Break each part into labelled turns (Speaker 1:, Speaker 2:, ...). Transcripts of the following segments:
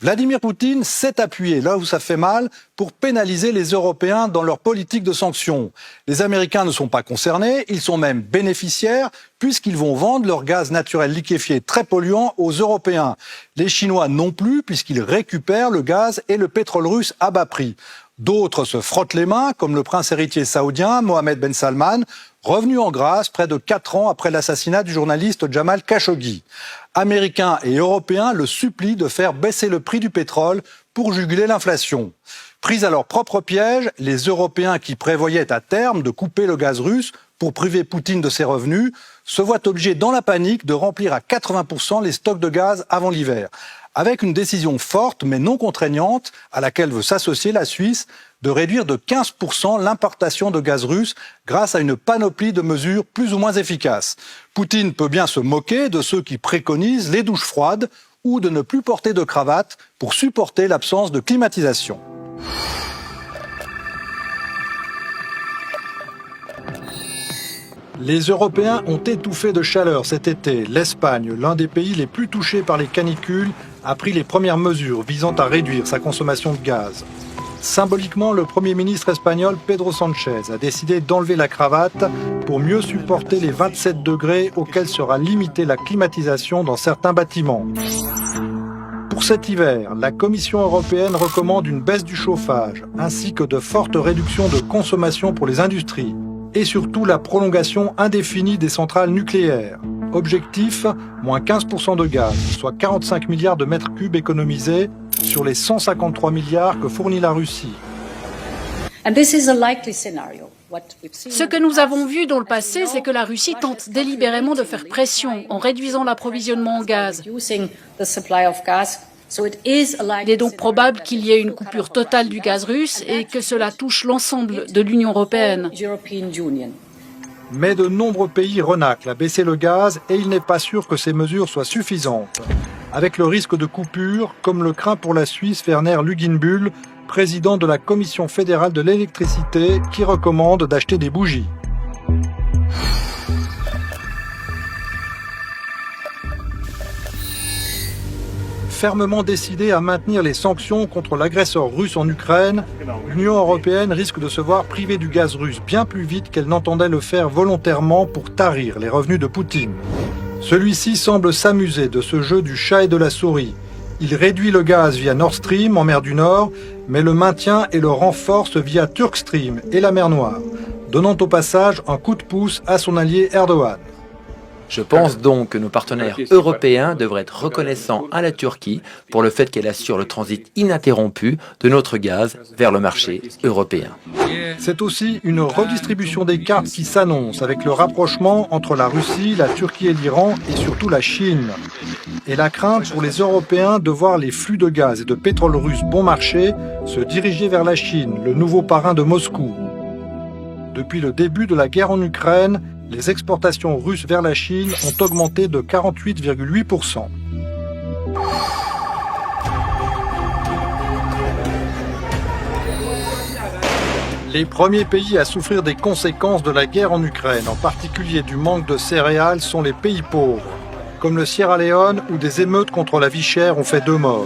Speaker 1: Vladimir Poutine s'est appuyé, là où ça fait mal, pour pénaliser les Européens dans leur politique de sanctions. Les Américains ne sont pas concernés, ils sont même bénéficiaires, puisqu'ils vont vendre leur gaz naturel liquéfié très polluant aux Européens. Les Chinois non plus, puisqu'ils récupèrent le gaz et le pétrole russe à bas prix. D'autres se frottent les mains, comme le prince héritier saoudien Mohammed Ben Salman, revenu en grâce près de 4 ans après l'assassinat du journaliste Jamal Khashoggi. Américains et Européens le supplient de faire baisser le prix du pétrole pour juguler l'inflation. Pris à leur propre piège, les Européens qui prévoyaient à terme de couper le gaz russe pour priver Poutine de ses revenus se voient obligés dans la panique de remplir à 80% les stocks de gaz avant l'hiver. Avec une décision forte mais non contraignante à laquelle veut s'associer la Suisse de réduire de 15% l'importation de gaz russe grâce à une panoplie de mesures plus ou moins efficaces. Poutine peut bien se moquer de ceux qui préconisent les douches froides ou de ne plus porter de cravate pour supporter l'absence de climatisation. Les Européens ont étouffé de chaleur cet été. L'Espagne, l'un des pays les plus touchés par les canicules, a pris les premières mesures visant à réduire sa consommation de gaz. Symboliquement, le Premier ministre espagnol Pedro Sánchez a décidé d'enlever la cravate pour mieux supporter les 27 degrés auxquels sera limitée la climatisation dans certains bâtiments. Pour cet hiver, la Commission européenne recommande une baisse du chauffage, ainsi que de fortes réductions de consommation pour les industries, et surtout la prolongation indéfinie des centrales nucléaires. Objectif, moins 15% de gaz, soit 45 milliards de mètres cubes économisés sur les 153 milliards que fournit la Russie.
Speaker 2: Ce que nous avons vu dans le passé, c'est que la Russie tente délibérément de faire pression en réduisant l'approvisionnement en gaz. Il est donc probable qu'il y ait une coupure totale du gaz russe et que cela touche l'ensemble de l'Union européenne.
Speaker 1: Mais de nombreux pays renâclent à baisser le gaz et il n'est pas sûr que ces mesures soient suffisantes. Avec le risque de coupure, comme le craint pour la Suisse Werner Luginbühl, président de la Commission fédérale de l'électricité, qui recommande d'acheter des bougies. Fermement décidée à maintenir les sanctions contre l'agresseur russe en Ukraine, l'Union européenne risque de se voir privée du gaz russe bien plus vite qu'elle n'entendait le faire volontairement pour tarir les revenus de Poutine. Celui-ci semble s'amuser de ce jeu du chat et de la souris. Il réduit le gaz via Nord Stream en mer du Nord, mais le maintient et le renforce via Turk Stream et la mer Noire, donnant au passage un coup de pouce à son allié Erdogan.
Speaker 3: Je pense donc que nos partenaires européens devraient être reconnaissants à la Turquie pour le fait qu'elle assure le transit ininterrompu de notre gaz vers le marché européen.
Speaker 1: C'est aussi une redistribution des cartes qui s'annonce avec le rapprochement entre la Russie, la Turquie et l'Iran et surtout la Chine. Et la crainte pour les Européens de voir les flux de gaz et de pétrole russe bon marché se diriger vers la Chine, le nouveau parrain de Moscou. Depuis le début de la guerre en Ukraine, les exportations russes vers la Chine ont augmenté de 48,8%. Les premiers pays à souffrir des conséquences de la guerre en Ukraine, en particulier du manque de céréales, sont les pays pauvres, comme le Sierra Leone où des émeutes contre la vie chère ont fait 2 morts.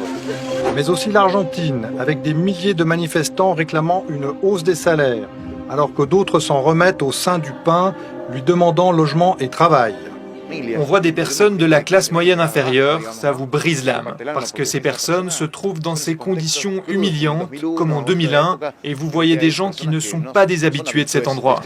Speaker 1: Mais aussi l'Argentine, avec des milliers de manifestants réclamant une hausse des salaires, alors que d'autres s'en remettent au sein du pain, lui demandant logement et travail.
Speaker 4: On voit des personnes de la classe moyenne inférieure, ça vous brise l'âme, parce que ces personnes se trouvent dans ces conditions humiliantes, comme en 2001, et vous voyez des gens qui ne sont pas des habitués de cet endroit.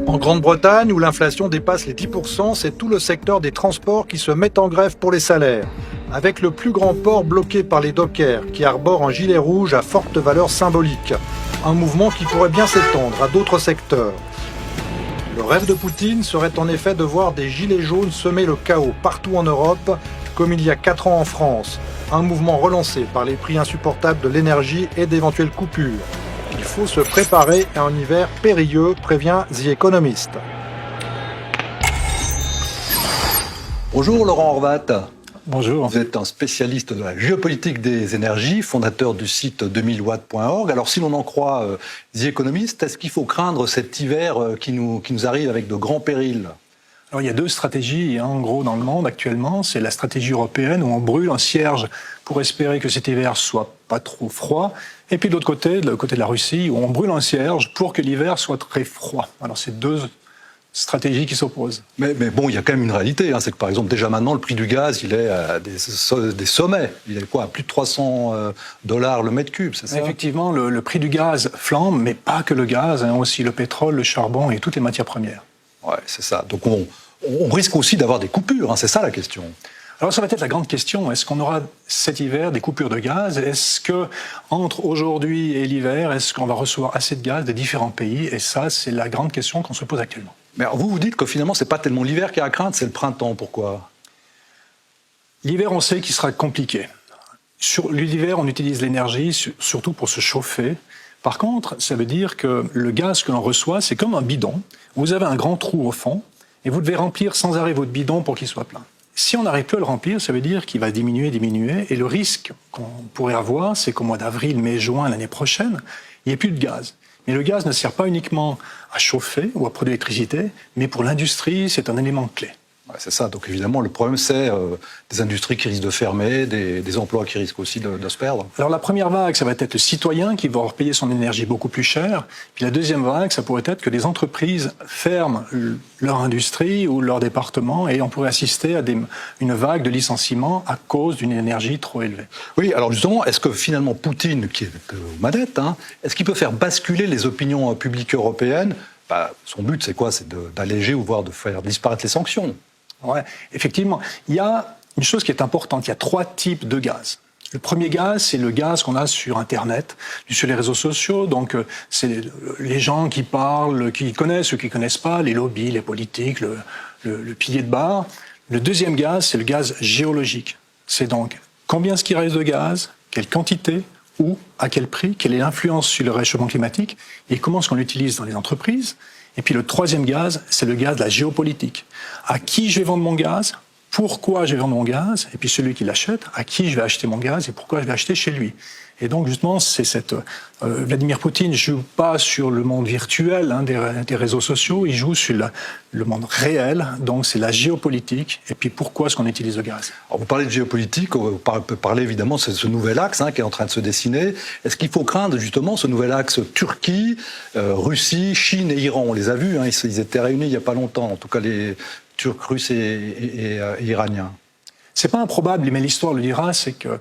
Speaker 1: En Grande-Bretagne, où l'inflation dépasse les 10%, c'est tout le secteur des transports qui se met en grève pour les salaires, avec le plus grand port bloqué par les dockers, qui arborent un gilet rouge à forte valeur symbolique. Un mouvement qui pourrait bien s'étendre à d'autres secteurs. Le rêve de Poutine serait en effet de voir des gilets jaunes semer le chaos partout en Europe, comme il y a 4 ans en France. Un mouvement relancé par les prix insupportables de l'énergie et d'éventuelles coupures. Il faut se préparer à un hiver périlleux, prévient The Economist. Bonjour Laurent Horvat.
Speaker 5: Bonjour.
Speaker 1: Vous êtes un spécialiste de la géopolitique des énergies, fondateur du site 2000watts.org. Alors si l'on en croit The Economist, est-ce qu'il faut craindre cet hiver qui nous arrive avec de grands périls ?
Speaker 5: Alors il y a 2 stratégies en gros dans le monde actuellement. C'est la stratégie européenne où on brûle un cierge pour espérer que cet hiver soit pas trop froid. Et puis de l'autre côté, le côté de la Russie, où on brûle un cierge pour que l'hiver soit très froid. Alors c'est deux stratégies qui s'opposent.
Speaker 1: Mais bon, il y a quand même une réalité, hein, c'est que par exemple, déjà maintenant, le prix du gaz, il est à des sommets. Il est quoi, à plus de 300 $ le mètre cube, c'est ça?
Speaker 5: Effectivement, le prix du gaz flambe, mais pas que le gaz, hein, aussi le pétrole, le charbon et toutes les matières premières.
Speaker 1: Ouais, c'est ça. Donc on risque aussi d'avoir des coupures, hein, c'est ça la question.
Speaker 5: Alors ça va être la grande question, est-ce qu'on aura cet hiver des coupures de gaz? Est-ce que entre aujourd'hui et l'hiver, est-ce qu'on va recevoir assez de gaz des différents pays? Et ça, c'est la grande question qu'on se pose actuellement.
Speaker 1: Mais alors vous dites que finalement, c'est pas tellement l'hiver qui a à craindre, c'est le printemps. Pourquoi?
Speaker 5: L'hiver, on sait qu'il sera compliqué. Sur l'hiver, on utilise l'énergie surtout pour se chauffer. Par contre, ça veut dire que le gaz que l'on reçoit, c'est comme un bidon. Vous avez un grand trou au fond et vous devez remplir sans arrêt votre bidon pour qu'il soit plein. Si on n'arrive plus à le remplir, ça veut dire qu'il va diminuer. Et le risque qu'on pourrait avoir, c'est qu'au mois d'avril, mai, juin, l'année prochaine, il n'y ait plus de gaz. Mais le gaz ne sert pas uniquement à chauffer ou à produire l'électricité, mais pour l'industrie, c'est un élément clé.
Speaker 1: Ouais, c'est ça. Donc évidemment, le problème, c'est des industries qui risquent de fermer, des emplois qui risquent aussi de se perdre.
Speaker 5: Alors la première vague, ça va être le citoyen qui va payer son énergie beaucoup plus cher. Puis la deuxième vague, ça pourrait être que des entreprises ferment leur industrie ou leur département et on pourrait assister à une vague de licenciements à cause d'une énergie trop élevée.
Speaker 1: Oui, alors justement, est-ce que finalement Poutine, qui est aux manettes, hein, est-ce qu'il peut faire basculer les opinions publiques européennes? Son but, c'est quoi? C'est d'alléger ou voire de faire disparaître les sanctions.
Speaker 5: Ouais, effectivement. Il y a une chose qui est importante. Il y a 3 types de gaz. Le premier gaz, c'est le gaz qu'on a sur Internet, sur les réseaux sociaux. Donc, c'est les gens qui parlent, qui connaissent, ceux qui ne connaissent pas, les lobbies, les politiques, le pilier de bar. Le deuxième gaz, c'est le gaz géologique. C'est donc combien est-ce qu'il reste de gaz, quelle quantité, où, à quel prix, quelle est l'influence sur le réchauffement climatique et comment est-ce qu'on l'utilise dans les entreprises. Et puis le troisième gaz, c'est le gaz de la géopolitique. À qui je vais vendre mon gaz? Pourquoi je vais vendre mon gaz? Et puis celui qui l'achète, à qui je vais acheter mon gaz et pourquoi je vais acheter chez lui? Et donc justement, c'est Vladimir Poutine ne joue pas sur le monde virtuel des réseaux sociaux, il joue sur le monde réel, donc c'est la géopolitique. Et puis pourquoi est-ce qu'on utilise le gaz?
Speaker 1: Alors vous parlez de géopolitique, on peut parler évidemment de ce nouvel axe qui est en train de se dessiner. Est-ce qu'il faut craindre justement ce nouvel axe Turquie, Russie, Chine et Iran? On les a vus, hein, ils étaient réunis il n'y a pas longtemps, en tout cas les Turcs, Russes et Iraniens.
Speaker 5: C'est pas improbable, mais l'histoire le dira, c'est que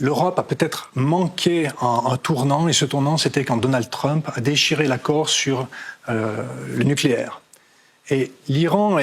Speaker 5: l'Europe a peut-être manqué un tournant, et ce tournant, c'était quand Donald Trump a déchiré l'accord sur le nucléaire. Et l'Iran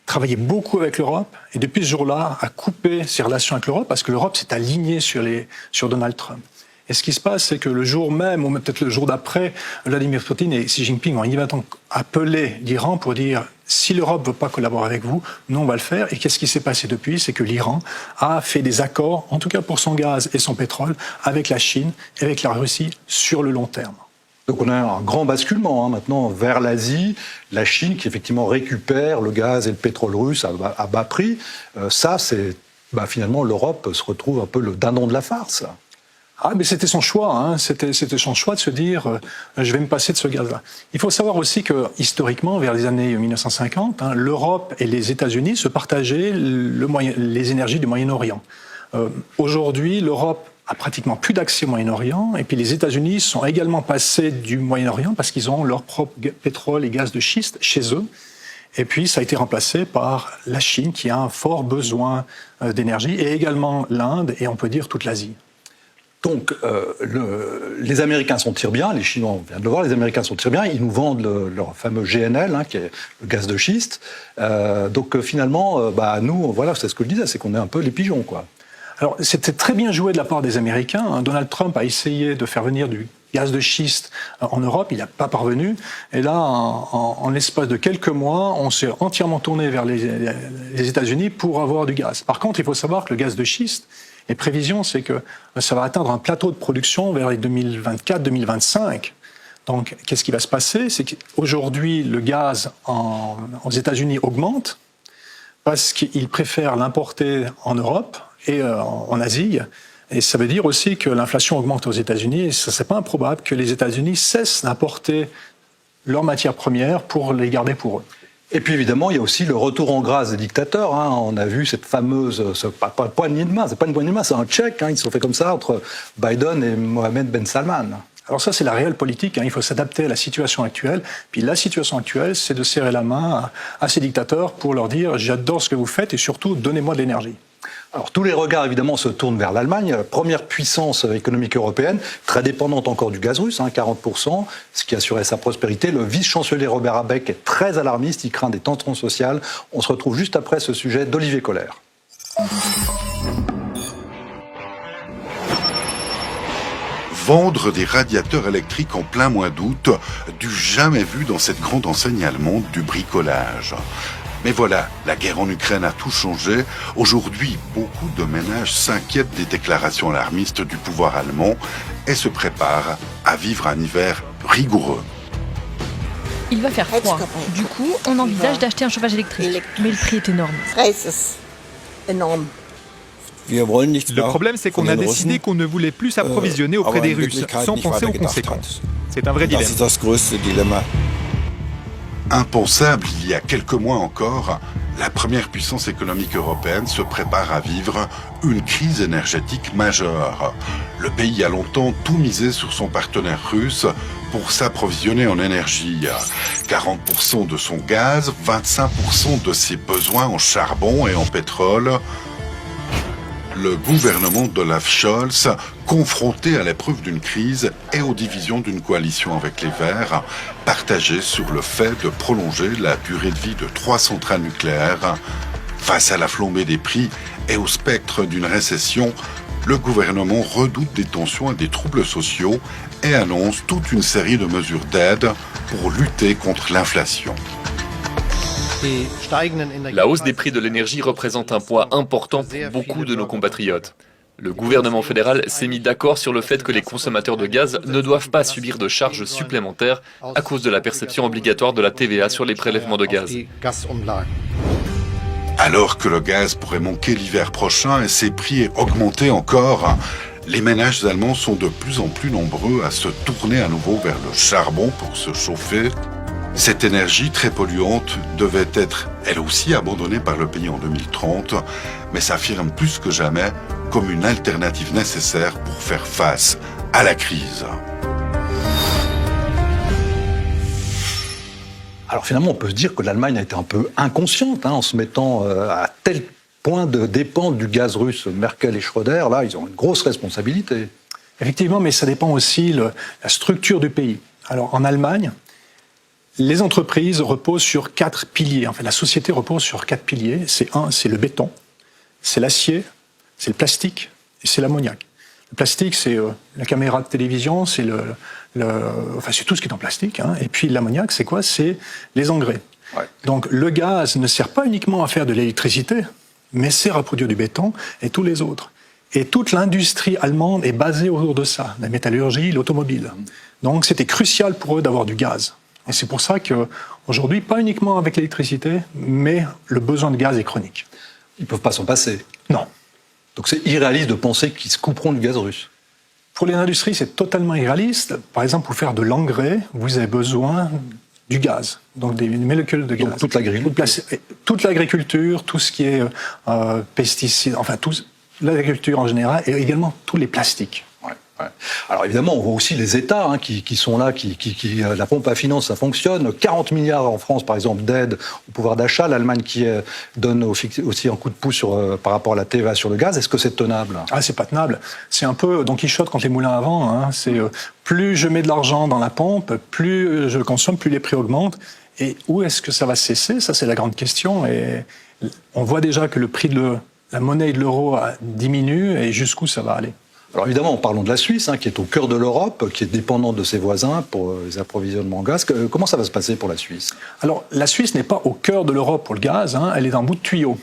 Speaker 5: travaillait beaucoup avec l'Europe, et depuis ce jour-là, a coupé ses relations avec l'Europe, parce que l'Europe s'est alignée sur Donald Trump. Et ce qui se passe, c'est que le jour même, ou peut-être le jour d'après, Vladimir Poutine et Xi Jinping ont immédiatement appelé l'Iran pour dire « si l'Europe ne veut pas collaborer avec vous, nous on va le faire ». Et qu'est-ce qui s'est passé depuis? C'est que l'Iran a fait des accords, en tout cas pour son gaz et son pétrole, avec la Chine et avec la Russie sur le long terme.
Speaker 1: Donc on a un grand basculement maintenant vers l'Asie, la Chine qui effectivement récupère le gaz et le pétrole russe à bas prix. Ça, c'est finalement l'Europe se retrouve un peu le dindon de la farce.
Speaker 5: Ah, mais c'était son choix, hein. C'était son choix de se dire je vais me passer de ce gaz-là. Il faut savoir aussi que, historiquement, vers les années 1950, l'Europe et les États-Unis se partageaient les énergies du Moyen-Orient. Aujourd'hui, l'Europe a pratiquement plus d'accès au Moyen-Orient, et puis les États-Unis sont également passés du Moyen-Orient parce qu'ils ont leur propre pétrole et gaz de schiste chez eux. Et puis, ça a été remplacé par la Chine, qui a un fort besoin d'énergie, et également l'Inde, et on peut dire toute l'Asie.
Speaker 1: Donc, les Américains s'en tirent bien, les Chinois, on vient de le voir, les Américains s'en tirent bien, ils nous vendent leur fameux GNL, qui est le gaz de schiste. Donc, finalement, nous, voilà, c'est ce que je disais, c'est qu'on est un peu les pigeons, quoi.
Speaker 5: Alors, c'était très bien joué de la part des Américains. Donald Trump a essayé de faire venir du gaz de schiste en Europe, il n'a pas parvenu. Et là, en l'espace de quelques mois, on s'est entièrement tourné vers les États-Unis pour avoir du gaz. Par contre, il faut savoir que le gaz de schiste, les prévisions, c'est que ça va atteindre un plateau de production vers les 2024-2025. Donc, qu'est-ce qui va se passer? C'est qu'aujourd'hui, le gaz aux États-Unis augmente parce qu'ils préfèrent l'importer en Europe et en Asie. Et ça veut dire aussi que l'inflation augmente aux États-Unis. Et ce n'est pas improbable que les États-Unis cessent d'importer leurs matières premières pour les garder pour eux.
Speaker 1: Et puis évidemment, il y a aussi le retour en grâce des dictateurs. On a vu cette fameuse, pas poignée de main, c'est pas une poignée de main, c'est un tchèque. Ils se sont fait comme ça entre Biden et Mohamed Ben Salman.
Speaker 5: Alors ça, c'est la réelle politique. Il faut s'adapter à la situation actuelle. Puis la situation actuelle, c'est de serrer la main à ces dictateurs pour leur dire « j'adore ce que vous faites et surtout, donnez-moi de l'énergie ».
Speaker 1: Alors tous les regards évidemment se tournent vers l'Allemagne, la première puissance économique européenne, très dépendante encore du gaz russe, 40%, ce qui assurait sa prospérité. Le vice-chancelier Robert Habeck est très alarmiste, il craint des tensions sociales. On se retrouve juste après ce sujet d'Olivier Colère.
Speaker 6: Vendre des radiateurs électriques en plein mois d'août, du jamais vu dans cette grande enseigne allemande du bricolage. Mais voilà, la guerre en Ukraine a tout changé. Aujourd'hui, beaucoup de ménages s'inquiètent des déclarations alarmistes du pouvoir allemand et se préparent à vivre un hiver rigoureux.
Speaker 7: Il va faire froid. Du coup, on envisage d'acheter un chauffage électrique. Mais le prix est énorme.
Speaker 4: Le problème, c'est qu'on a décidé qu'on ne voulait plus s'approvisionner auprès des Russes, sans penser aux conséquences. C'est un vrai dilemme.
Speaker 6: Impensable il y a quelques mois encore, la première puissance économique européenne se prépare à vivre une crise énergétique majeure. Le pays a longtemps tout misé sur son partenaire russe pour s'approvisionner en énergie. 40% de son gaz, 25% de ses besoins en charbon et en pétrole. Le gouvernement d'Olaf Scholz, confronté à l'épreuve d'une crise et aux divisions d'une coalition avec les Verts, partagé sur le fait de prolonger la durée de vie de 3 centrales nucléaires. Face à la flambée des prix et au spectre d'une récession, le gouvernement redoute des tensions et des troubles sociaux et annonce toute une série de mesures d'aide pour lutter contre l'inflation.
Speaker 8: La hausse des prix de l'énergie représente un poids important pour beaucoup de nos compatriotes. Le gouvernement fédéral s'est mis d'accord sur le fait que les consommateurs de gaz ne doivent pas subir de charges supplémentaires à cause de la perception obligatoire de la TVA sur les prélèvements de gaz.
Speaker 6: Alors que le gaz pourrait manquer l'hiver prochain et ses prix augmenter encore, les ménages allemands sont de plus en plus nombreux à se tourner à nouveau vers le charbon pour se chauffer. Cette énergie très polluante devait être, elle aussi, abandonnée par le pays en 2030, mais s'affirme plus que jamais comme une alternative nécessaire pour faire face à la crise.
Speaker 1: Alors finalement, on peut se dire que l'Allemagne a été un peu inconsciente en se mettant à tel point de dépendre du gaz russe. Merkel et Schröder, là, ils ont une grosse responsabilité.
Speaker 5: Effectivement, mais ça dépend aussi de la structure du pays. Alors en Allemagne, les entreprises reposent sur 4 piliers. En fait, la société repose sur 4 piliers. C'est le béton, c'est l'acier, c'est le plastique et c'est l'ammoniac. Le plastique, c'est la caméra de télévision, c'est c'est tout ce qui est en plastique. Et puis l'ammoniac, c'est quoi? C'est les engrais. Ouais. Donc le gaz ne sert pas uniquement à faire de l'électricité, mais sert à produire du béton et tous les autres. Et toute l'industrie allemande est basée autour de ça, la métallurgie, l'automobile. Donc c'était crucial pour eux d'avoir du gaz. Et c'est pour ça qu'aujourd'hui, pas uniquement avec l'électricité, mais le besoin de gaz est chronique.
Speaker 1: Ils ne peuvent pas s'en passer.
Speaker 5: Non.
Speaker 1: Donc c'est irréaliste de penser qu'ils se couperont du gaz russe.
Speaker 5: Pour les industries, c'est totalement irréaliste. Par exemple, pour faire de l'engrais, vous avez besoin du gaz, donc des molécules de gaz.
Speaker 1: Donc toute l'agriculture,
Speaker 5: tout ce qui est pesticides, enfin l'agriculture en général, et également tous les plastiques.
Speaker 1: Alors évidemment, on voit aussi les États qui sont là, la pompe à finances, ça fonctionne. 40 milliards en France, par exemple, d'aide au pouvoir d'achat. L'Allemagne qui donne aussi un coup de pouce par rapport à la TVA sur le gaz. Est-ce que c'est tenable?
Speaker 5: C'est pas tenable. C'est un peu Don Quichotte contre les moulins à vent. C'est plus je mets de l'argent dans la pompe, plus je consomme, plus les prix augmentent. Et où est-ce que ça va cesser? Ça, c'est la grande question. Et on voit déjà que le prix de la monnaie et de l'euro diminue. Et jusqu'où ça va aller?
Speaker 1: Alors évidemment, parlons de la Suisse, qui est au cœur de l'Europe, qui est dépendante de ses voisins pour les approvisionnements en gaz. Comment ça va se passer pour la Suisse?
Speaker 5: Alors, la Suisse n'est pas au cœur de l'Europe pour le gaz, elle est dans un bout de tuyau.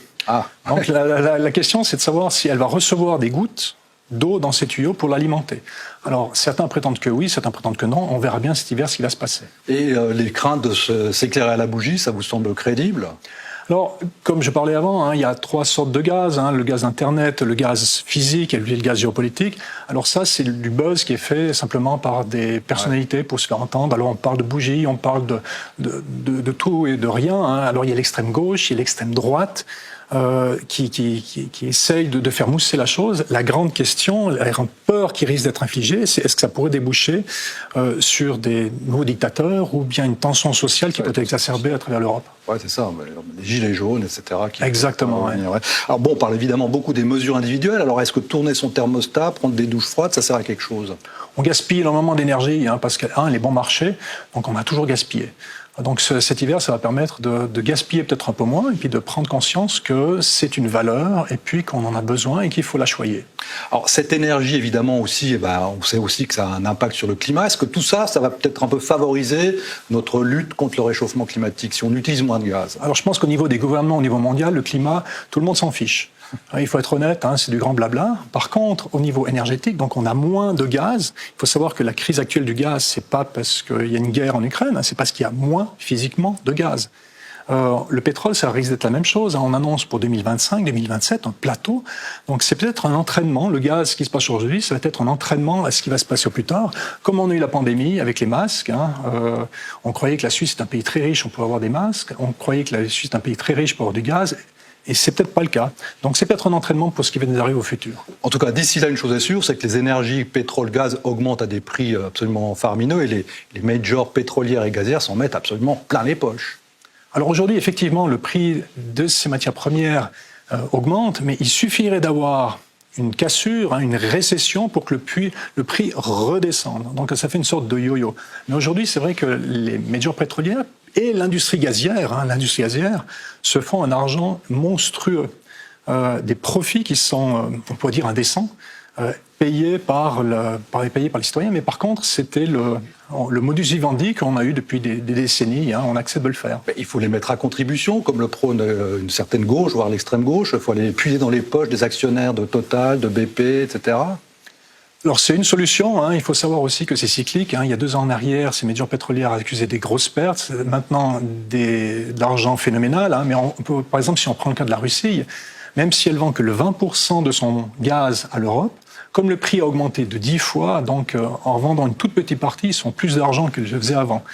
Speaker 5: Donc la question, c'est de savoir si elle va recevoir des gouttes d'eau dans ces tuyaux pour l'alimenter. Alors, certains prétendent que oui, certains prétendent que non. On verra bien cet hiver ce qui va se passer.
Speaker 1: Et les craintes de s'éclairer à la bougie, ça vous semble crédible?
Speaker 5: Alors, comme je parlais avant, il y a 3 sortes de gaz, le gaz Internet, le gaz physique et le gaz géopolitique. Alors ça, c'est du buzz qui est fait simplement par des personnalités pour se faire entendre. Alors on parle de bougies, on parle de tout et de rien. Alors il y a l'extrême gauche, il y a l'extrême droite. Qui essaye de faire mousser la chose. La grande question, la grande peur qui risque d'être infligée, c'est est-ce que ça pourrait déboucher sur des nouveaux dictateurs ou bien une tension sociale qui peut être exacerbée à travers l'Europe.
Speaker 1: Ouais, c'est ça, les gilets jaunes, etc.
Speaker 5: Exactement. Ouais.
Speaker 1: Alors bon, on parle évidemment beaucoup des mesures individuelles. Alors est-ce que tourner son thermostat, prendre des douches froides, ça sert à quelque chose?
Speaker 5: On gaspille énormément d'énergie, parce que, les bons marchés, donc on a toujours gaspillé. Donc cet hiver, ça va permettre de gaspiller peut-être un peu moins et puis de prendre conscience que c'est une valeur et puis qu'on en a besoin et qu'il faut la choyer.
Speaker 1: Alors cette énergie, évidemment aussi, on sait aussi que ça a un impact sur le climat. Est-ce que tout ça, ça va peut-être un peu favoriser notre lutte contre le réchauffement climatique si on utilise moins de gaz?
Speaker 5: Alors je pense qu'au niveau des gouvernements, au niveau mondial, le climat, tout le monde s'en fiche. Il faut être honnête, c'est du grand blabla. Par contre, au niveau énergétique, donc on a moins de gaz. Il faut savoir que la crise actuelle du gaz, c'est pas parce qu'il y a une guerre en Ukraine, c'est parce qu'il y a moins physiquement de gaz. Le pétrole, ça risque d'être la même chose. On annonce pour 2025, 2027 un plateau. Donc c'est peut-être un entraînement. Le gaz, ce qui se passe aujourd'hui, ça va être un entraînement à ce qui va se passer au plus tard. Comme on a eu la pandémie avec les masques, on croyait que la Suisse est un pays très riche, on pouvait avoir des masques. On croyait que la Suisse est un pays très riche pour avoir du gaz. Et c'est peut-être pas le cas. Donc c'est peut-être un entraînement pour ce qui va nous arriver au futur.
Speaker 1: En tout cas, d'ici là, une chose est sûre, c'est que les énergies pétrole, gaz augmentent à des prix absolument faramineux et les majors pétrolières et gazières s'en mettent absolument plein les poches.
Speaker 5: Alors aujourd'hui, effectivement, le prix de ces matières premières augmente, mais il suffirait d'avoir une cassure, une récession pour que le prix redescende. Donc ça fait une sorte de yo-yo. Mais aujourd'hui, c'est vrai que les majors pétrolières et l'industrie gazière se font un argent monstrueux. Des profits qui sont, on pourrait dire, indécents, payés par les citoyens. Mais par contre, c'était le modus vivendi qu'on a eu depuis des décennies. On accepte de le faire.
Speaker 1: Il faut les mettre à contribution, comme le prône une certaine gauche, voire l'extrême gauche. Il faut les puiser dans les poches des actionnaires de Total, de BP, etc.
Speaker 5: Alors c'est une solution, il faut savoir aussi que c'est cyclique. Il y a 2 ans en arrière, ces majors pétrolières accusaient des grosses pertes, maintenant de l'argent phénoménal. Mais on peut, par exemple, si on prend le cas de la Russie, même si elle vend que le 20% de son gaz à l'Europe, comme le prix a augmenté de 10 fois, donc en vendant une toute petite partie, ils font plus d'argent qu'ils le faisaient avant.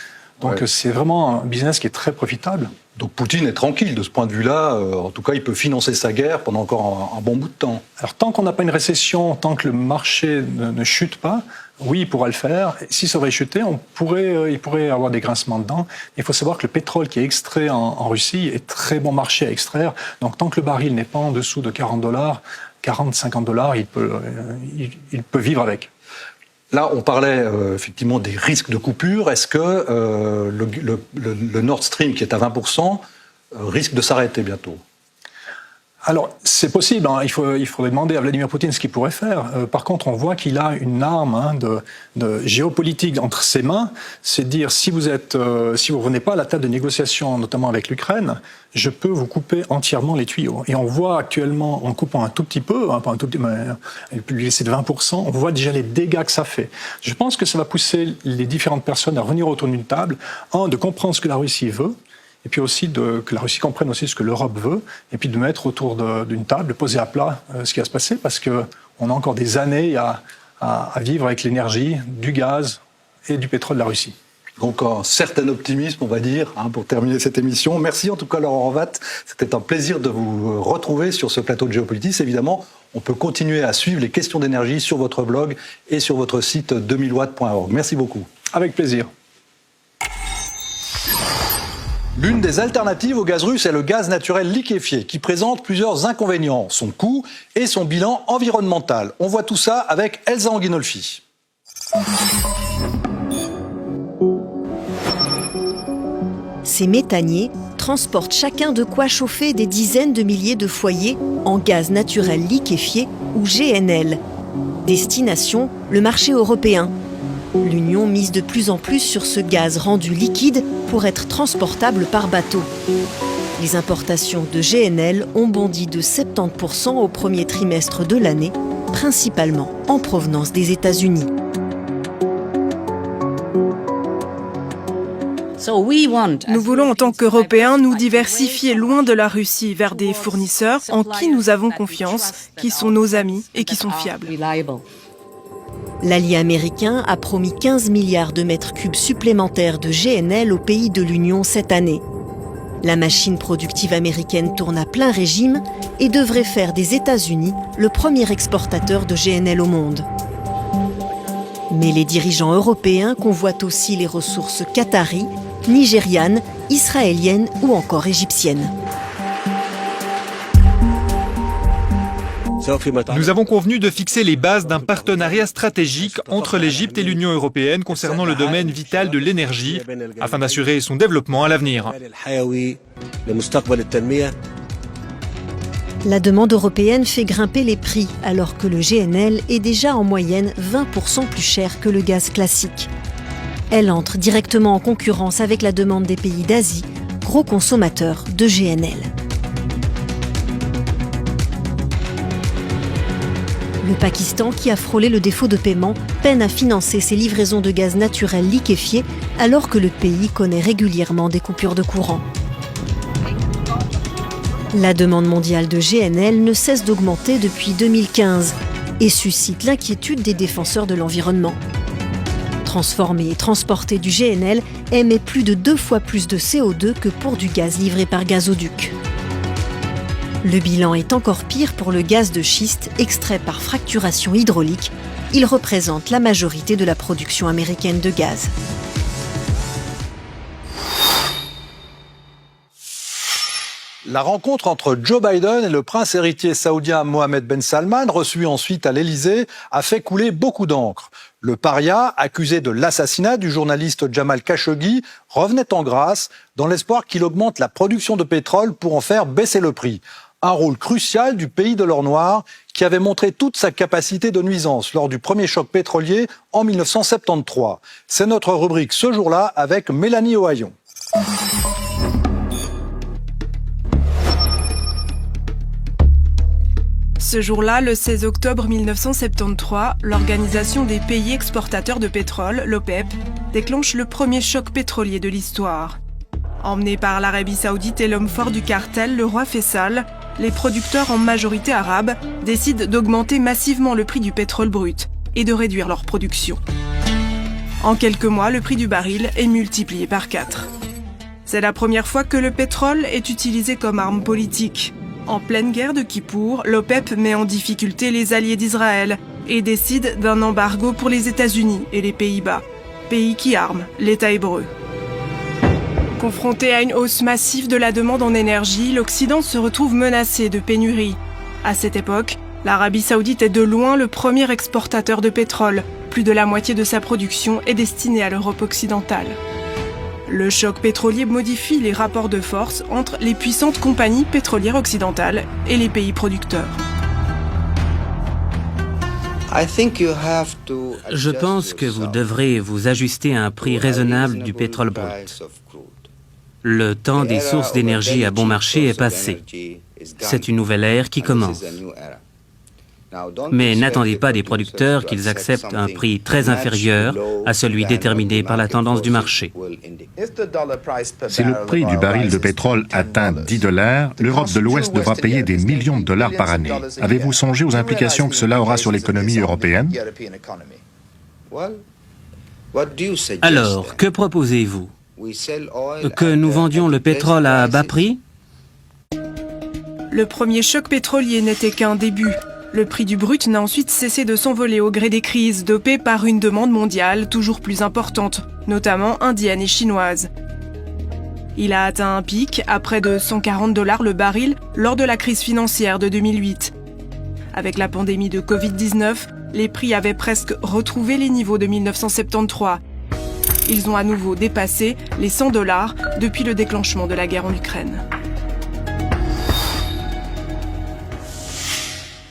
Speaker 5: Donc c'est vraiment un business qui est très profitable.
Speaker 1: Donc Poutine est tranquille de ce point de vue-là. En tout cas, il peut financer sa guerre pendant encore un bon bout de temps.
Speaker 5: Alors tant qu'on n'a pas une récession, tant que le marché ne chute pas, oui, il pourra le faire. Si ça va chuter, il pourrait avoir des grincements dedans. Il faut savoir que le pétrole qui est extrait en Russie est très bon marché à extraire. Donc tant que le baril n'est pas en dessous de $40, 40-50 $, il peut vivre avec.
Speaker 1: Là, on parlait effectivement des risques de coupure. Est-ce que le Nord Stream, qui est à 20%, risque de s'arrêter bientôt?
Speaker 5: Alors, c'est possible. Il faudrait demander à Vladimir Poutine ce qu'il pourrait faire. Par contre, on voit qu'il a une arme de géopolitique entre ses mains. C'est de dire, si vous venez pas à la table de négociation, notamment avec l'Ukraine, je peux vous couper entièrement les tuyaux. Et on voit actuellement, en coupant un tout petit peu, pas un tout petit, mais il peut lui laisser de 20%, on voit déjà les dégâts que ça fait. Je pense que ça va pousser les différentes personnes à revenir autour d'une table, de comprendre ce que la Russie veut, et puis aussi que la Russie comprenne aussi ce que l'Europe veut, et puis de mettre autour d'une table, de poser à plat ce qui va se passer, parce qu'on a encore des années à vivre avec l'énergie, du gaz et du pétrole de la Russie.
Speaker 1: Donc un certain optimisme, on va dire, pour terminer cette émission. Merci en tout cas Laurent Horvat, c'était un plaisir de vous retrouver sur ce plateau de Géopolitis. Évidemment, on peut continuer à suivre les questions d'énergie sur votre blog et sur votre site 2000watts.org. Merci beaucoup.
Speaker 5: Avec plaisir.
Speaker 1: L'une des alternatives au gaz russe est le gaz naturel liquéfié, qui présente plusieurs inconvénients, son coût et son bilan environnemental. On voit tout ça avec Elsa Anguinolfi.
Speaker 9: Ces méthaniers transportent chacun de quoi chauffer des dizaines de milliers de foyers en gaz naturel liquéfié ou GNL. Destination, le marché européen. L'Union mise de plus en plus sur ce gaz rendu liquide pour être transportable par bateau. Les importations de GNL ont bondi de 70% au premier trimestre de l'année, principalement en provenance des États-Unis.
Speaker 10: Nous voulons en tant qu'Européens nous diversifier loin de la Russie vers des fournisseurs en qui nous avons confiance, qui sont nos amis et qui sont fiables.
Speaker 9: L'allié américain a promis 15 milliards de mètres cubes supplémentaires de GNL aux pays de l'Union cette année. La machine productive américaine tourne à plein régime et devrait faire des États-Unis le premier exportateur de GNL au monde. Mais les dirigeants européens convoitent aussi les ressources qataries, nigérianes, israéliennes ou encore égyptiennes.
Speaker 4: Nous avons convenu de fixer les bases d'un partenariat stratégique entre l'Égypte et l'Union européenne concernant le domaine vital de l'énergie, afin d'assurer son développement à l'avenir.
Speaker 9: La demande européenne fait grimper les prix, alors que le GNL est déjà en moyenne 20% plus cher que le gaz classique. Elle entre directement en concurrence avec la demande des pays d'Asie, gros consommateurs de GNL. Le Pakistan, qui a frôlé le défaut de paiement, peine à financer ses livraisons de gaz naturel liquéfié alors que le pays connaît régulièrement des coupures de courant. La demande mondiale de GNL ne cesse d'augmenter depuis 2015 et suscite l'inquiétude des défenseurs de l'environnement. Transformer et transporter du GNL émet plus de 2 fois plus de CO2 que pour du gaz livré par gazoduc. Le bilan est encore pire pour le gaz de schiste extrait par fracturation hydraulique. Il représente la majorité de la production américaine de gaz.
Speaker 1: La rencontre entre Joe Biden et le prince héritier saoudien Mohammed Ben Salman, reçu ensuite à l'Élysée, a fait couler beaucoup d'encre. Le paria, accusé de l'assassinat du journaliste Jamal Khashoggi, revenait en grâce dans l'espoir qu'il augmente la production de pétrole pour en faire baisser le prix. Un rôle crucial du pays de l'or noir qui avait montré toute sa capacité de nuisance lors du premier choc pétrolier en 1973. C'est notre rubrique ce jour-là avec Mélanie Ohaillon.
Speaker 10: Ce jour-là, le 16 octobre 1973, l'Organisation des pays exportateurs de pétrole, l'OPEP, déclenche le premier choc pétrolier de l'histoire. Emmenés par l'Arabie Saoudite et l'homme fort du cartel, le roi Faisal, les producteurs en majorité arabes décident d'augmenter massivement le prix du pétrole brut et de réduire leur production. En quelques mois, le prix du baril est multiplié par 4. C'est la première fois que le pétrole est utilisé comme arme politique. En pleine guerre de Kippour, l'OPEP met en difficulté les alliés d'Israël et décide d'un embargo pour les États-Unis et les Pays-Bas, pays qui arment l'État hébreu. Confronté à une hausse massive de la demande en énergie, l'Occident se retrouve menacé de pénurie. À cette époque, l'Arabie Saoudite est de loin le premier exportateur de pétrole. Plus de la moitié de sa production est destinée à l'Europe occidentale. Le choc pétrolier modifie les rapports de force entre les puissantes compagnies pétrolières occidentales et les pays producteurs.
Speaker 11: Je pense que vous devrez vous ajuster à un prix raisonnable du pétrole brut. Le temps des sources d'énergie à bon marché est passé. C'est une nouvelle ère qui commence. Mais n'attendez pas des producteurs qu'ils acceptent un prix très inférieur à celui déterminé par la tendance du marché.
Speaker 12: Si le prix du baril de pétrole atteint $10, l'Europe de l'Ouest devra payer des millions de dollars par année. Avez-vous songé aux implications que cela aura sur l'économie européenne?
Speaker 11: Alors, que proposez-vous? Que nous vendions le pétrole à bas prix?
Speaker 10: Le premier choc pétrolier n'était qu'un début. Le prix du brut n'a ensuite cessé de s'envoler au gré des crises, dopées par une demande mondiale toujours plus importante, notamment indienne et chinoise. Il a atteint un pic à près de $140 le baril lors de la crise financière de 2008. Avec la pandémie de Covid-19, les prix avaient presque retrouvé les niveaux de 1973. Ils ont à nouveau dépassé les $100 depuis le déclenchement de la guerre en Ukraine.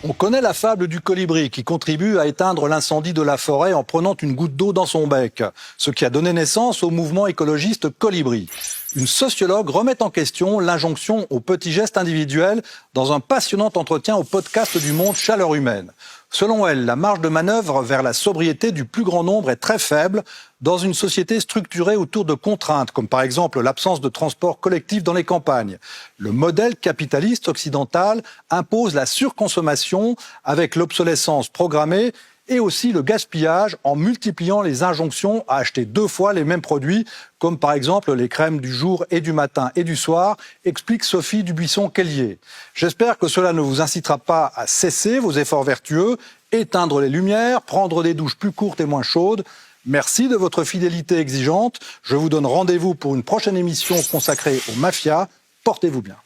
Speaker 1: On connaît la fable du colibri qui contribue à éteindre l'incendie de la forêt en prenant une goutte d'eau dans son bec, ce qui a donné naissance au mouvement écologiste Colibri. Une sociologue remet en question l'injonction aux petits gestes individuels dans un passionnant entretien au podcast du Monde Chaleur Humaine. Selon elle, la marge de manœuvre vers la sobriété du plus grand nombre est très faible dans une société structurée autour de contraintes, comme par exemple l'absence de transport collectif dans les campagnes. Le modèle capitaliste occidental impose la surconsommation avec l'obsolescence programmée et aussi le gaspillage en multipliant les injonctions à acheter 2 fois les mêmes produits, comme par exemple les crèmes du jour et du matin et du soir, explique Sophie Dubuisson-Kellier. J'espère que cela ne vous incitera pas à cesser vos efforts vertueux, éteindre les lumières, prendre des douches plus courtes et moins chaudes. Merci de votre fidélité exigeante. Je vous donne rendez-vous pour une prochaine émission consacrée aux mafias. Portez-vous bien.